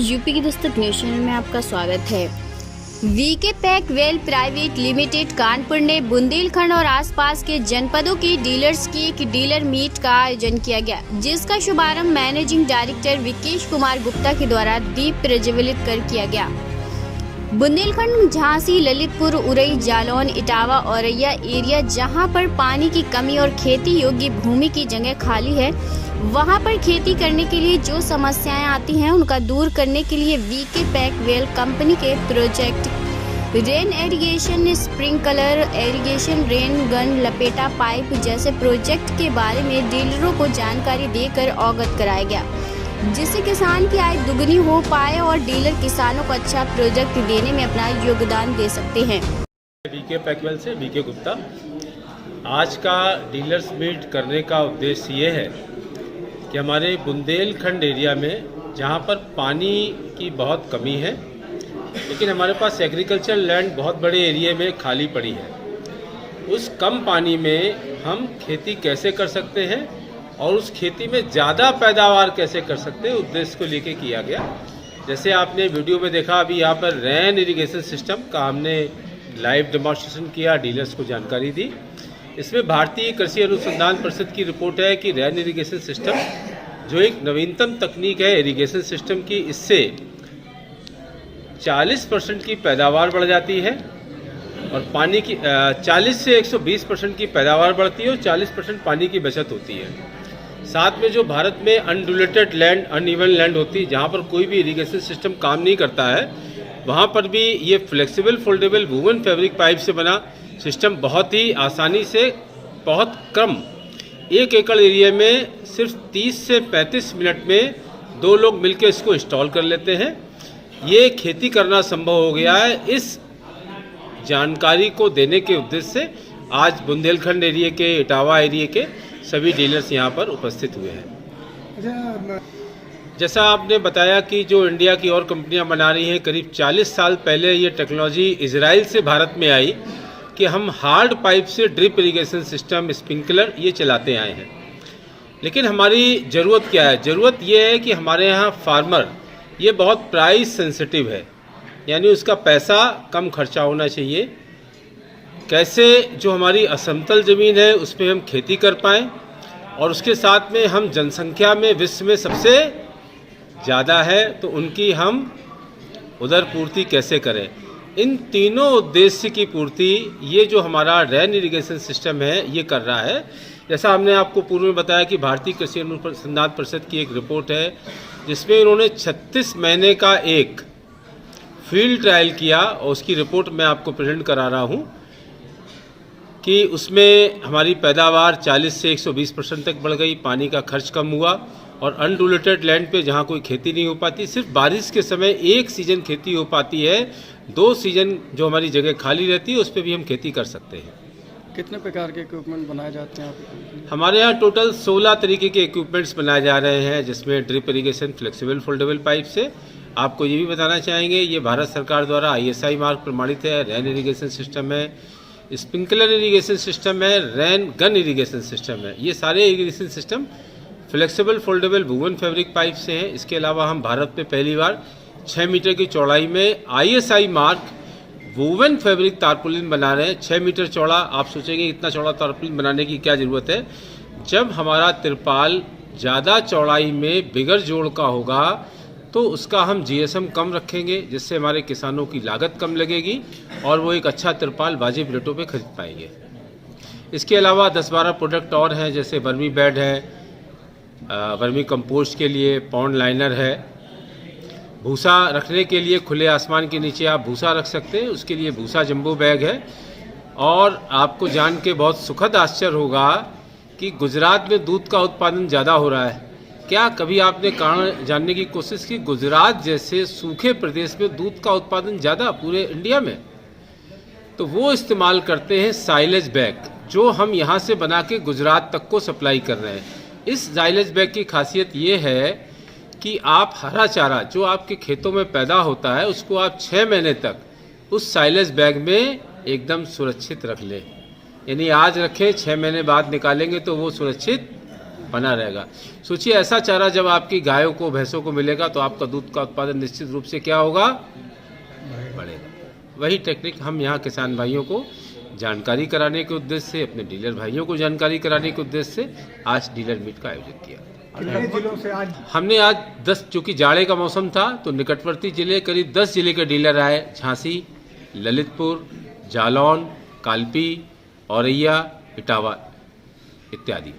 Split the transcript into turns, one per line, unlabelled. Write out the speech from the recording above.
UP की Dastak news channel में आपका स्वागत है। वीके पैकवेल प्राइवेट लिमिटेड कानपुर ने बुंदेलखंड और आसपास के जनपदों के डीलर्स की एक डीलर मीट का आयोजन किया गया, जिसका शुभारंभ मैनेजिंग डायरेक्टर विकेश कुमार गुप्ता के द्वारा दीप प्रज्वलित कर किया गया। बुंदेलखंड, झांसी, ललितपुर, उरई, जालौन, इटावा, औरैया एरिया जहां पर पानी की कमी और खेती योग्य भूमि की जगह खाली है, वहां पर खेती करने के लिए जो समस्याएं आती हैं उनका दूर करने के लिए वीके पैकवेल कंपनी के project rain irrigation, sprinkler irrigation, rain gun, लपेटा पाइप जैसे प्रोजेक्ट के बारे में डीलरों को जानकारी देकर अवगत कराया गया, जिससे किसान की आय दुगनी हो पाए और डीलर किसानों को अच्छा प्रोजेक्ट देने में अपना योगदान दे सकते हैं।
वीके पैकवेल से वीके गुप्ता। आज का डीलर्स मीट करने का उद्देश्य ये है कि हमारे बुंदेलखंड एरिया में जहाँ पर पानी की बहुत कमी है, लेकिन हमारे पास एग्रीकल्चर लैंड बहुत बड़े एरिया में खाली पड़ी है, उस कम पानी में हम खेती कैसे कर सकते हैं और उस खेती में ज़्यादा पैदावार कैसे कर सकते हैं, उद्देश्य को लेके किया गया। जैसे आपने वीडियो में देखा, अभी यहाँ पर रेन इरिगेशन सिस्टम का हमने लाइव डेमोन्स्ट्रेशन किया, डीलर्स को जानकारी दी। इसमें भारतीय कृषि अनुसंधान परिषद की रिपोर्ट है कि रेन इरिगेशन सिस्टम जो एक नवीनतम तकनीक है इरिगेशन सिस्टम की, इससे 40% की पैदावार बढ़ जाती है और पानी की 40 से 120% की पैदावार बढ़ती है और 40% पानी की बचत होती है। साथ में जो भारत में अनडुलेटेड लैंड, अनइवन लैंड होती है, जहाँ पर कोई भी इरिगेशन सिस्टम काम नहीं करता है, वहाँ पर भी ये flexible foldable woven fabric pipe से बना सिस्टम बहुत ही आसानी से, बहुत कम 1 एकड़ एरिया में सिर्फ 30 से 35 मिनट में 2 लोग मिलकर इसको इंस्टॉल कर लेते हैं। ये खेती करना संभव हो गया है। इस जानकारी को देने के उद्देश्य से आज बुंदेलखंड एरिया के, इटावा एरिया के सभी डीलर्स यहाँ पर उपस्थित हुए हैं। जैसा आपने बताया कि जो इंडिया की और कंपनियां बना रही हैं, करीब 40 साल पहले ये टेक्नोलॉजी इजराइल से भारत में आई कि हम हार्ड पाइप से ड्रिप इरिगेशन सिस्टम, स्प्रिंकलर ये चलाते आए हैं। लेकिन हमारी ज़रूरत क्या है? ज़रूरत ये है कि हमारे यहाँ फार्मर ये बहुत प्राइस सेंसिटिव है, यानी उसका पैसा कम खर्चा होना चाहिए। कैसे जो हमारी असमतल ज़मीन है उस पर हम खेती कर पाएँ और उसके साथ में हम जनसंख्या में विश्व में सबसे ज़्यादा है, तो उनकी हम उधर पूर्ति कैसे करें। इन तीनों उद्देश्य की पूर्ति ये जो हमारा रेन इरिगेशन सिस्टम है ये कर रहा है। जैसा हमने आपको पूर्व में बताया कि भारतीय कृषि अनुसंधान परिषद की एक रिपोर्ट है, जिसमें उन्होंने 36 महीने का एक फील्ड ट्रायल किया और उसकी रिपोर्ट मैं आपको प्रेजेंट करा रहा हूँ कि उसमें हमारी पैदावार 40 से 120% तक बढ़ गई, पानी का खर्च कम हुआ और अनडुलेटेड लैंड पे जहाँ कोई खेती नहीं हो पाती, सिर्फ बारिश के समय 1 सीजन खेती हो पाती है, 2 सीजन जो हमारी जगह खाली रहती है उस पर भी हम खेती कर सकते हैं।
कितने प्रकार के इक्विपमेंट बनाए जाते हैं
हमारे यहाँ टोटल 16 तरीके के इक्विपमेंट्स बनाए जा रहे हैं, जिसमें drip irrigation, flexible foldable pipe से। आपको ये भी बताना चाहेंगे, ये भारत सरकार द्वारा ISI मार्क प्रमाणित है। रेन इरिगेशन सिस्टम है, स्प्रिंकलर इरिगेशन सिस्टम है, रेन गन इरिगेशन सिस्टम है। ये सारे irrigation system flexible foldable woven fabric pipe से हैं। इसके अलावा हम भारत में पहली बार 6 मीटर की चौड़ाई में ISI mark woven fabric tarpaulin बना रहे हैं। 6 मीटर चौड़ा। आप सोचेंगे इतना चौड़ा तारपुलिन बनाने की क्या ज़रूरत है? जब हमारा तिरपाल ज़्यादा चौड़ाई में बिगर जोड़ का होगा तो उसका हम GSM कम रखेंगे, जिससे हमारे किसानों की लागत कम लगेगी और वो एक अच्छा तिरपाल वाजिब रेटों पे खरीद पाएंगे। इसके अलावा 10-12 प्रोडक्ट और हैं, जैसे वर्मी बेड है, वर्मी कंपोस्ट के लिए पॉन्ड लाइनर है, भूसा रखने के लिए खुले आसमान के नीचे आप भूसा रख सकते हैं, उसके लिए भूसा जंबो बैग है। और आपको जान के बहुत सुखद आश्चर्य होगा कि गुजरात में दूध का उत्पादन ज़्यादा हो रहा है। क्या कभी आपने कारण जानने की कोशिश की? गुजरात जैसे सूखे प्रदेश में दूध का उत्पादन ज़्यादा पूरे इंडिया में, तो वो इस्तेमाल करते हैं साइलेज बैग, जो हम यहाँ से बना के गुजरात तक को सप्लाई कर रहे हैं। इस साइलेज बैग की खासियत ये है कि आप हरा चारा जो आपके खेतों में पैदा होता है उसको आप 6 महीने तक उस साइलेज बैग में एकदम सुरक्षित रख लें। यानी आज रखें, 6 महीने बाद निकालेंगे तो वो सुरक्षित बना रहेगा। सोचिए ऐसा चारा जब आपकी गायों को भैंसों को मिलेगा तो आपका दूध का उत्पादन निश्चित रूप से क्या होगा, बढ़ेगा। वही टेक्निक हम यहाँ किसान भाइयों को जानकारी कराने के उद्देश्य से, अपने डीलर भाइयों को जानकारी कराने के उद्देश्य से आज डीलर मीट का आयोजन किया।
कितने जिलों से आज?
हमने आज 10, चूँकि जाड़े का मौसम था तो निकटवर्ती जिले करीब 10 जिले के डीलर आए, झांसी, ललितपुर, जालौन, कालपी, औरैया, इटावा इत्यादि।